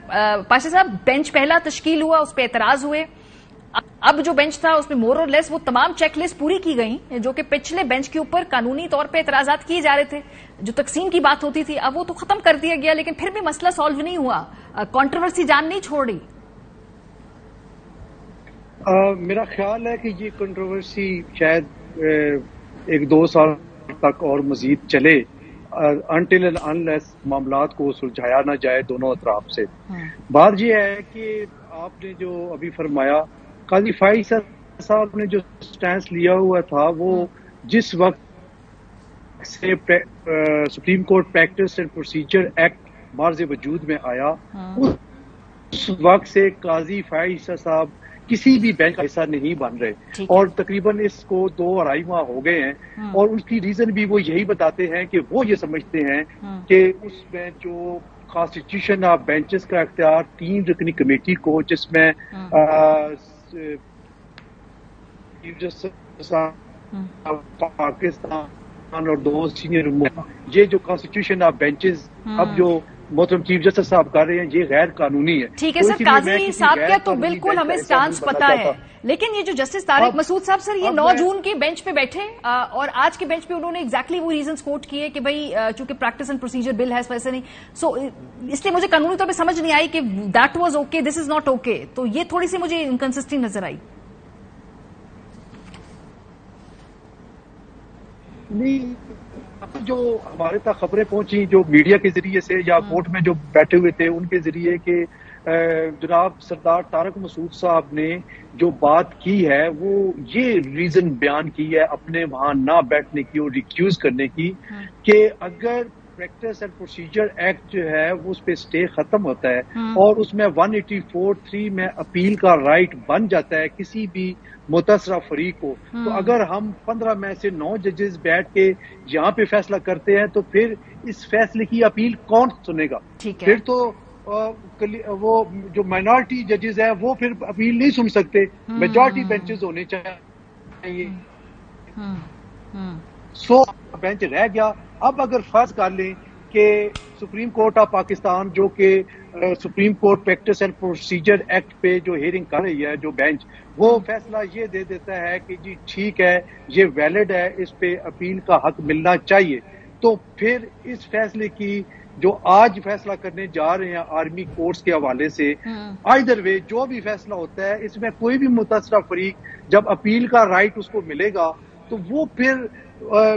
पाशा साहब, बेंच पहला तश्कील हुआ, उस पर एतराज हुए, अब जो बेंच था उसमें मोर और लेस वो तमाम चेकलिस्ट पूरी की गई जो कि पिछले बेंच के ऊपर कानूनी तौर पे एतराजात किए जा रहे थे। जो तकसीम की बात होती थी अब वो तो खत्म कर दिया गया, लेकिन फिर भी मसला सॉल्व नहीं हुआ, कंट्रोवर्सी जान नहीं छोड़ी। मेरा ख्याल है कि ये कंट्रोवर्सी शायद 1-2 साल तक और मजीद चले, अनटिल एंड अनलेस मामलात को सुलझाया ना जाए दोनों अतराफ से। बात ये है कि आपने जो अभी फरमाया, काजी फाइज साहब ने जो स्टैंड लिया हुआ था वो जिस वक्त से Supreme Court Practice and Procedure Act मार्ज वजूद में आया, उस वक्त से काजी फाइज साहब किसी भी बेंच का हिस्सा नहीं बन रहे, और तकरीबन इसको 2-2.5 माह हो गए हैं। और उसकी रीजन भी वो यही बताते हैं कि वो ये समझते हैं कि उसमें जो कॉन्स्टिट्यूशन ऑफ बेंचेस का इख्तियार 3 रुकनी कमेटी को, जिसमें चीफ जस्टिस पाकिस्तान और 2 सीनियर, ये जो कॉन्स्टिट्यूशन ऑफ बेंचेस अब जो मोहतरम चीफ जस्टिस साहब कर रहे हैं ये गैर कानूनी है। ठीक है सर, काजी साहब का तो बिल्कुल हमें स्टांस पता है, लेकिन ये जो जस्टिस तारिक मसूद साहब, सर ये 9 जून के बेंच पे बैठे और आज के बेंच पे उन्होंने एग्जैक्टली वो रीजंस कोट किए कि भाई चूंकि प्रैक्टिस एंड प्रोसीजर बिल है वैसे नहीं, सो इसलिए मुझे कानूनी तौर पे समझ नहीं आई कि that was okay, this is not okay. तो ये थोड़ी सी मुझे इनकंसिस्टेंट नजर आई। नहीं, जो हमारे तक खबरें पहुंची जो मीडिया के जरिए से या कोर्ट में जो बैठे हुए थे उनके जरिए कि जनाब सरदार तारिक मसूद साहब ने जो बात की है वो ये रीजन बयान की है अपने वहां ना बैठने की और रिक्यूज करने की कि अगर प्रैक्टिस एंड प्रोसीजर एक्ट जो है वो उस पर स्टे खत्म होता है और उसमें 184(3) में अपील का राइट बन जाता है किसी भी मुतासरा फरीक को, तो अगर हम 15 में से 9 जजेस बैठ के यहाँ पे फैसला करते हैं तो फिर इस फैसले की अपील कौन सुनेगा? फिर तो वो जो माइनॉरिटी जजेस हैं वो फिर अपील नहीं सुन सकते, मेजॉरिटी बेंचेस होने चाहिए। सो बेंच रह गया। अब अगर फर्ज कर लें कि सुप्रीम कोर्ट ऑफ पाकिस्तान जो कि supreme Court Practice and Procedure act पे जो हियरिंग कर रही है जो बेंच, वो फैसला ये दे देता है कि जी ठीक है ये वैलिड है, इस पे अपील का हक मिलना चाहिए, तो फिर इस फैसले की जो आज फैसला करने जा रहे हैं आर्मी कोर्ट्स के हवाले से, आइदर वे जो भी फैसला होता है इसमें कोई भी मुतासरा फरीक जब अपील का राइट उसको मिलेगा तो वो फिर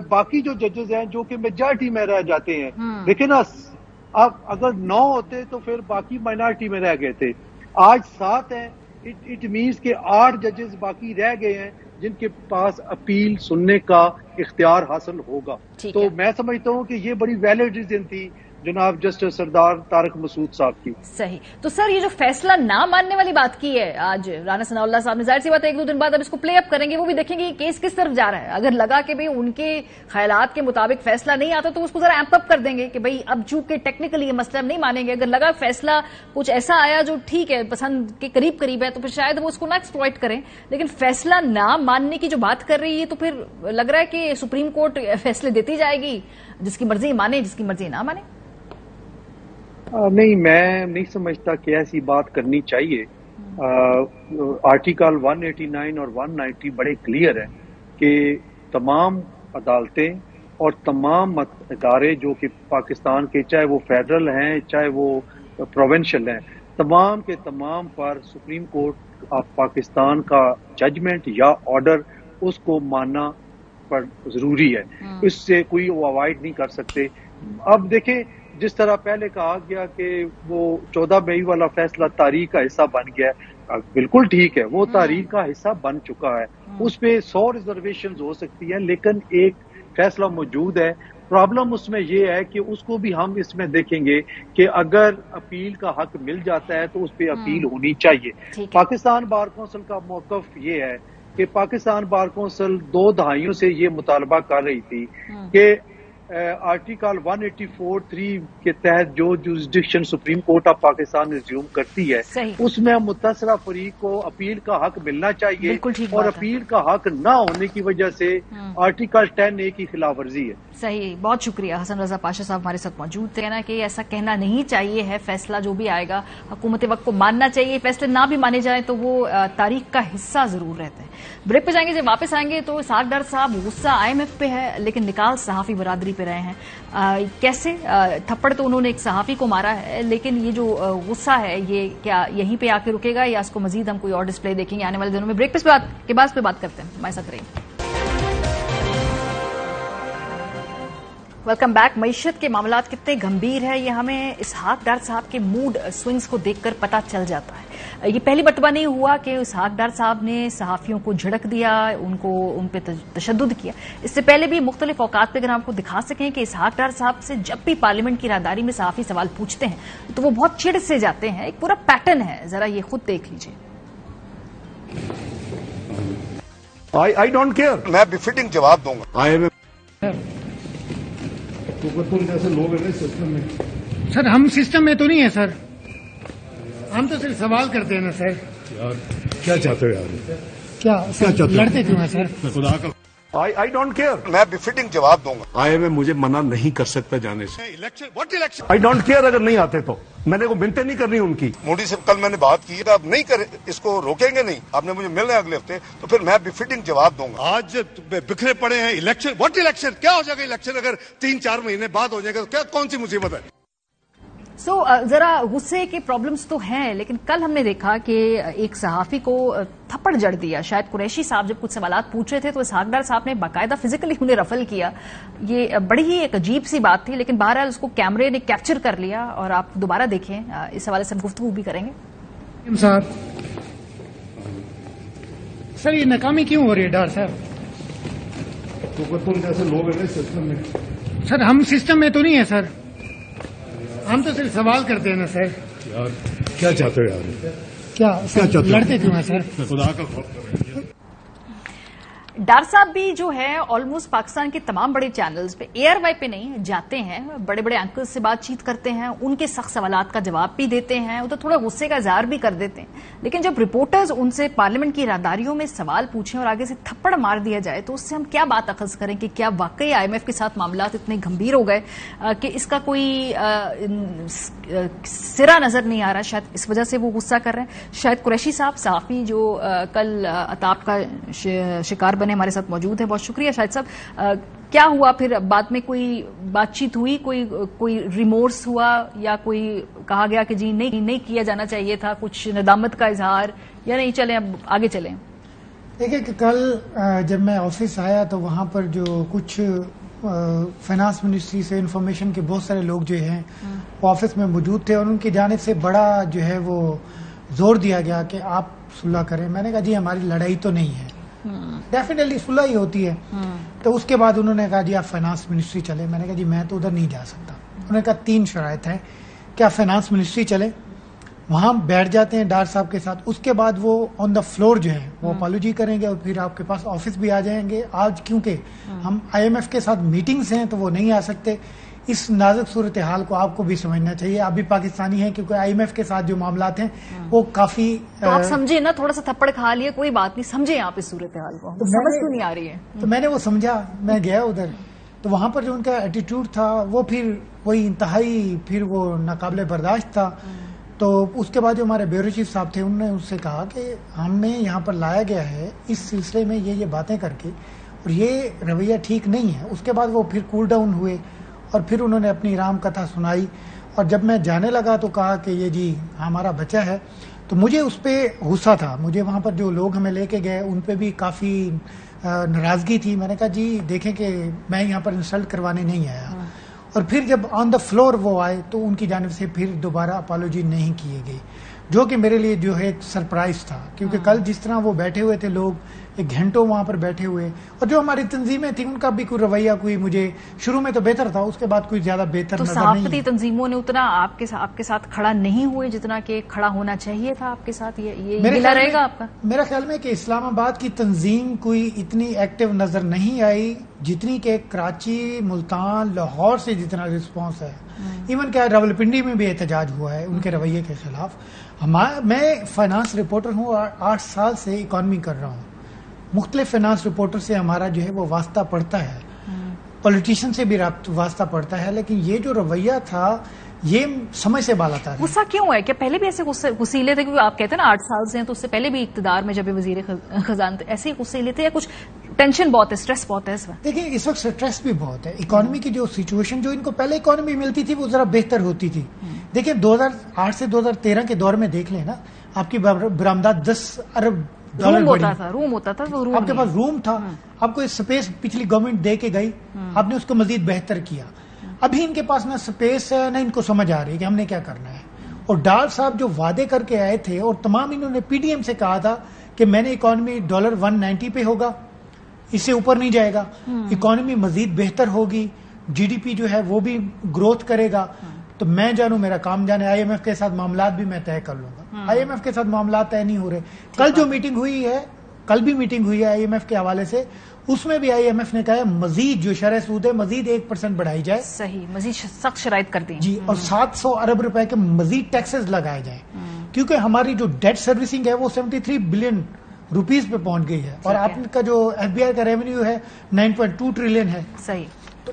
बाकी जो जजेस हैं जो कि मेजॉरिटी में रह जाते हैं, लेकिन अब अगर 9 होते तो फिर बाकी माइनॉरिटी में रह गए थे, आज 7 हैं, इट मीन्स के 8 जजेस बाकी रह गए हैं जिनके पास अपील सुनने का इख्तियार हासिल होगा। तो मैं समझता हूँ कि ये बड़ी वैलिड रीजन थी जनाब जस्टिस सरदार तारिक मसूद साहब की। सही। तो सर ये जो फैसला ना मानने वाली बात की है आज राना सनाउल्लाह साहब ने, जाहिर सी बात है 1-2 दिन बाद अब इसको प्ले अप करेंगे, वो भी देखेंगे कि केस किस तरफ जा रहा है। अगर लगा कि भाई उनके ख्यालात के मुताबिक फैसला नहीं आता तो उसको जरा एम्प अप कर देंगे कि भाई अब चूंकि टेक्निकली ये मसला नहीं मानेंगे। अगर लगा फैसला कुछ ऐसा आया जो ठीक है पसंद के करीब करीब है तो फिर शायद वो उसको ना एक्सप्लॉइट करें, लेकिन फैसला ना मानने की जो बात कर रही है तो फिर लग रहा है कि सुप्रीम कोर्ट फैसले देती जाएगी, जिसकी मर्जी माने जिसकी मर्जी ना माने। नहीं, मैं नहीं समझता कि ऐसी बात करनी चाहिए। आर्टिकल 189 और 190 बड़े क्लियर है कि तमाम अदालतें और तमाम इदारे जो कि पाकिस्तान के, चाहे वो फेडरल हैं चाहे वो प्रोविंशियल हैं, तमाम के तमाम पर सुप्रीम कोर्ट ऑफ पाकिस्तान का जजमेंट या ऑर्डर उसको मानना पर जरूरी है, इससे कोई वो अवॉइड नहीं कर सकते। अब देखें जिस तरह पहले कहा गया कि वो 14 मई वाला फैसला तारीख का हिस्सा बन गया, बिल्कुल ठीक है, वो तारीख का हिस्सा बन चुका है, उस पे 100 रिजर्वेशन हो सकती है, लेकिन एक फैसला मौजूद है। प्रॉब्लम उसमें ये है कि उसको भी हम इसमें देखेंगे कि अगर अपील का हक मिल जाता है तो उस पर अपील होनी चाहिए। पाकिस्तान बार कौंसिल का मौकफ ये है कि पाकिस्तान बार कौंसिल 2 दहाइयों से ये मुतालबा कर रही थी कि आर्टिकल 184(3) के तहत जो jurisdiction supreme court of Pakistan resume करती है उसमें मुत्तसरा फरीक को अपील का हक मिलना चाहिए और अपील का हक ना होने की वजह से आर्टिकल 10(a) की खिलाफ वर्जी है। सही, बहुत शुक्रिया। हसन रजा पाशा साहब हमारे साथ मौजूद थे। कहना कि ऐसा कहना नहीं चाहिए है, फैसला जो भी आएगा हुकूमत वक्त को मानना चाहिए, फैसले ना भी माने जाए तो वो तारीख का हिस्सा जरूर रहते हैं। ब्रेक पे जाएंगे, जब वापस आएंगे तो इसहाक डार साहब गुस्सा IMF पे है लेकिन निकाल सहाफी बरादरी पे रहे हैं। कैसे? थप्पड़ तो उन्होंने एक सहाफी को मारा है लेकिन ये जो गुस्सा है ये क्या यहीं पे आके रुकेगा या इसको मजीद हम कोई और डिस्प्ले देखेंगे आने वाले दिनों में? ब्रेक के बाद बात करते हैं, हमारे साथ रहिए। Welcome back. मईशत के मामलात कितने गंभीर है ये हमें इसहाक डार साहब के मूड स्विंग्स को देखकर पता चल जाता है। ये पहली बटवा नहीं हुआ कि इसहाक डार साहब ने सहाफियों को झिड़क दिया, उन पे तशद्दुद किया। इससे पहले भी मुख्तलिफ औकात पे अगर आपको दिखा सकें कि इसहाक डार साहब से जब भी पार्लियामेंट की राहदारी में सहाफी सवाल पूछते हैं तो वो बहुत चिढ़ से जाते हैं। एक पूरा पैटर्न है, जरा ये खुद देख लीजिए। आई डोंट केयर, मैं बिफिटिंग जवाब दूंगा। तो तुम जैसे लोग हैं सिस्टम में। सर हम सिस्टम में तो नहीं है सर, हम तो सिर्फ सवाल करते हैं ना सर। यार क्या चाहते हो यार? क्या चाहते हो? लड़ते क्यों हैं सर? खुदा का आई डोंट केयर, मैं बिफिटिंग जवाब दूंगा। IMF मुझे मना नहीं कर सकता जाने से। Election, what election? I don't care अगर नहीं आते तो मैंने को मिनटें नहीं करनी उनकी। मोदी से कल मैंने बात की है, आप नहीं करे, इसको रोकेंगे नहीं, आपने मुझे मिलना है अगले हफ्ते, तो फिर मैं बिफिटिंग जवाब दूंगा। आज बिखरे पड़े हैं इलेक्शन, व्हाट इलेक्शन? क्या हो जाएगा इलेक्शन अगर 3-4 महीने बाद हो जाएगा तो क्या कौन सी मुसीबत है? जरा गुस्से के प्रॉब्लम्स तो हैं लेकिन कल हमने देखा कि एक सहाफी को थप्पड़ जड़ दिया। शायद कुरैशी साहब जब कुछ सवालात पूछ रहे थे तो इसहाक डार साहब ने बाकायदा फिजिकली उन्हें रफल किया। ये बड़ी ही एक अजीब सी बात थी लेकिन बहरहाल उसको कैमरे ने कैप्चर कर लिया और आप दोबारा देखें, इस हवाले से हम गुफ्तगू भी करेंगे। साहब सर ये नाकामी क्यों हो रही है डार साहब? तो तुम जैसे लोग हैं सिस्टम में। सर हम सिस्टम में तो नहीं है सर, हम तो सिर्फ सवाल करते हैं ना सर। यार क्या चाहते हो यार? क्या चाहते हो? लड़ते क्यों हैं सर? खुदा का खौफ कर रहे हैं। डार साहब भी जो है ऑलमोस्ट पाकिस्तान के तमाम बड़े चैनल्स पे एयरवाई पे नहीं जाते हैं, बड़े बड़े एंकर्स से बातचीत करते हैं, उनके सख्त सवालात का जवाब भी देते हैं, उधर थोड़ा गुस्से का इजहार भी कर देते हैं। लेकिन जब रिपोर्टर्स उनसे पार्लियामेंट की राहदारियों में सवाल पूछें और आगे से थप्पड़ मार दिया जाए तो उससे हम क्या बात अखज़ करें कि क्या वाकई IMF के साथ मामलात इतने गंभीर हो गए कि इसका कोई सिरा नजर नहीं आ रहा। शायद इस वजह से वो गुस्सा कर रहे हैं। शायद कुरैशी साहब सहाफी जो कल अताब का शिकार बने हमारे साथ मौजूद है, बहुत शुक्रिया। शायद साहब क्या हुआ फिर बाद में? कोई बातचीत हुई, कोई रिमोर्स हुआ या कोई कहा गया कि जी नहीं किया जाना चाहिए था, कुछ नदामत का इजहार, या नहीं चलें अब आगे चलें? देखिए कि कल जब मैं ऑफिस आया तो वहां पर जो कुछ फाइनेंस मिनिस्ट्री से इंफॉर्मेशन के बहुत सारे लोग जो हैं वो ऑफिस में मौजूद थे और उनकी जानिब से बड़ा जो है वो जोर दिया गया कि आप सुलह करें। मैंने कहा जी हमारी लड़ाई तो नहीं है, डेफिनेटली सुलह ही होती है। तो उसके बाद उन्होंने कहा जी आप फाइनेंस मिनिस्ट्री चले। मैंने कहा जी मैं तो उधर नहीं जा सकता। उन्होंने कहा 3 शराइत है कि आप फाइनेंस मिनिस्ट्री चले, वहां बैठ जाते हैं डार साहब के साथ, उसके बाद वो ऑन द फ्लोर जो है वो अपॉलॉजी करेंगे और फिर आपके पास ऑफिस भी आ जाएंगे। आज क्योंकि हम IMF के साथ मीटिंग्स हैं तो वो नहीं आ सकते। इस नाजुक सूरत हाल को आपको भी समझना चाहिए, आप भी पाकिस्तानी हैं, क्योंकि IMF के साथ जो मामलात हैं वो काफी तो आप समझे ना, थोड़ा सा थप्पड़ खा लिए कोई बात नहीं, समझे आप इस सूरत हाल को, तो समझ क्यों नहीं आ रही है? तो मैंने वो समझा, मैं गया उधर तो वहां पर जो उनका एटीट्यूड था वो फिर वही इंतहाई फिर वो नाकाबिले बर्दाश्त था। तो उसके बाद जो हमारे ब्यूरो चीफ साहब थे उन्होंने उससे कहा कि हमें यहाँ पर लाया गया है इस सिलसिले में ये बातें करके और ये रवैया ठीक नहीं है। उसके बाद वो फिर कूल डाउन हुए और फिर उन्होंने अपनी राम कथा सुनाई और जब मैं जाने लगा तो कहा कि ये जी हमारा बच्चा है। तो मुझे उस पर गुस्सा था, मुझे वहाँ पर जो लोग हमें लेके गए उन पे भी काफ़ी नाराज़गी थी। मैंने कहा जी देखें कि मैं यहाँ पर इंसल्ट करवाने नहीं आया। और फिर जब ऑन द फ्लोर वो आए तो उनकी जानिब से फिर दोबारा अपॉलॉजी नहीं किए गई, जो कि मेरे लिए जो है एक सरप्राइज था, क्योंकि कल जिस तरह वो बैठे हुए थे लोग, एक घंटों वहां पर बैठे हुए, और जो हमारी तंजीमें थी उनका भी कोई रवैया कोई मुझे शुरू में तो बेहतर था, उसके बाद कोई ज्यादा बेहतर तो नजर नहीं। सहाफती तंजीमों ने उतना आपके साथ खड़ा नहीं हुए जितना कि खड़ा होना चाहिए था आपके साथ, ये गिला रहेगा आपका? मेरा ख्याल में कि इस्लामाबाद की तंजीम कोई इतनी एक्टिव नजर नहीं आई जितनी के कराची, मुल्तान, लाहौर से जितना रिस्पांस है, इवन क्या रावलपिंडी में भी एहतजाज हुआ है उनके रवैये के खिलाफ। मैं फाइनेंस रिपोर्टर हूँ और 8 साल से इकॉनमी कर रहा हूँ। मुख्तलिफ फाइनेंस रिपोर्टर से हमारा जो है वो वास्ता पड़ता है, पॉलिटिशियन से भी वास्ता पड़ता है, लेकिन ये जो रवैया था ये समझ से बाला था। गुस्सा क्यों है? क्या पहले भी ऐसे गुस्सीले थे? क्योंकि आप कहते हैं ना 8 साल से हैं, तो उससे पहले भी इक्तदार में जब ये वजीर खजाना थे ऐसे ही गुस्सीले थे, या कुछ टेंशन बहुत है, स्ट्रेस बहुत है इस वक्त? देखिए इस वक्त स्ट्रेस भी बहुत है। इकोनॉमी की जो सिचुएशन, जो इनको पहले इकोनॉमी मिलती थी वो जरा बेहतर होती थी। देखिए 2008 से 2013 के दौर में देख लें ना, आपकी बरामदात 10 अरब डॉलर रूम होता था, वो रूम आपके पास रूम था, आपको स्पेस पिछली गवर्नमेंट दे के गई, आपने उसको मजीद बेहतर किया। अभी इनके पास ना स्पेस है ना इनको समझ आ रही है कि हमने क्या करना है। और डार साहब जो वादे करके आए थे, और तमाम इन्होंने पीडीएम से कहा था कि मैंने इकोनॉमी $190 पे होगा, इससे ऊपर नहीं जाएगा, इकोनॉमी मजीद बेहतर होगी, जीडीपी जो है वो भी ग्रोथ करेगा। तो मैं जानू मेरा काम जाने, आईएमएफ के साथ मामलात भी मैं तय कर लूंगा। आईएमएफ के साथ मामलात तय नहीं हो रहे। कल जो मीटिंग हुई है, कल भी मीटिंग हुई है आईएमएफ के हवाले से, उसमें भी आईएमएफ ने कहा है मजीद जो शरह सूद है मजीद 1% बढ़ाई जाए। सही, मजीद सख्त शराइत कर दी जी, और 700 अरब रुपए के मजीद टैक्सेस लगाए जाए, क्योंकि हमारी जो डेट सर्विसिंग है वो 73 बिलियन रुपीस पे पहुंच गई है, और आपका जो एफबीआई का रेवेन्यू है 9.2 ट्रिलियन है। सही,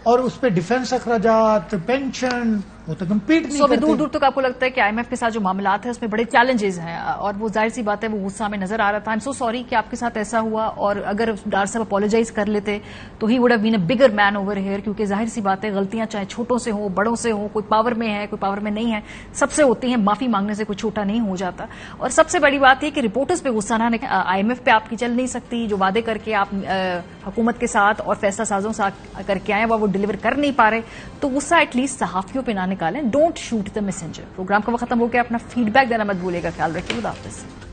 और उस पे डिफेंस अखराजात, पेंशन, वो तो कम्पीट नहीं करते। दूर दूर तक आपको लगता है कि आईएमएफ के साथ जो मामलात है उसमें बड़े चैलेंजेस हैं, और वो जाहिर सी बात है वो गुस्सा में नजर आ रहा था। आई एम सो सॉरी कि आपके साथ ऐसा हुआ, और अगर डार साहब अपोलोजाइज कर लेते तो he would have been a bigger man over here, क्योंकि जाहिर सी बात है गलतियां चाहे छोटों से हो, बड़ों से हो, कोई पावर में है कोई पावर में नहीं है, सबसे होती हैं। माफी मांगने से कोई छोटा नहीं हो जाता। और सबसे बड़ी बात है कि रिपोर्टर्स पे गुस्सा ना, आईएमएफ पे आपकी चल नहीं सकती। जो वादे करके आप हुकूमत के साथ और फैसला साजों से करके आए वो डिलीवर कर नहीं पा रहे, तो गुस्सा एटलीस्ट सहाफियों पे ना निकालें। Don't shoot the messenger. Programme का वक्त खत्म हो गया। अपना फीडबैक देना मत भूलिएगा। ख्याल रखिए। खुदा हाफिज़।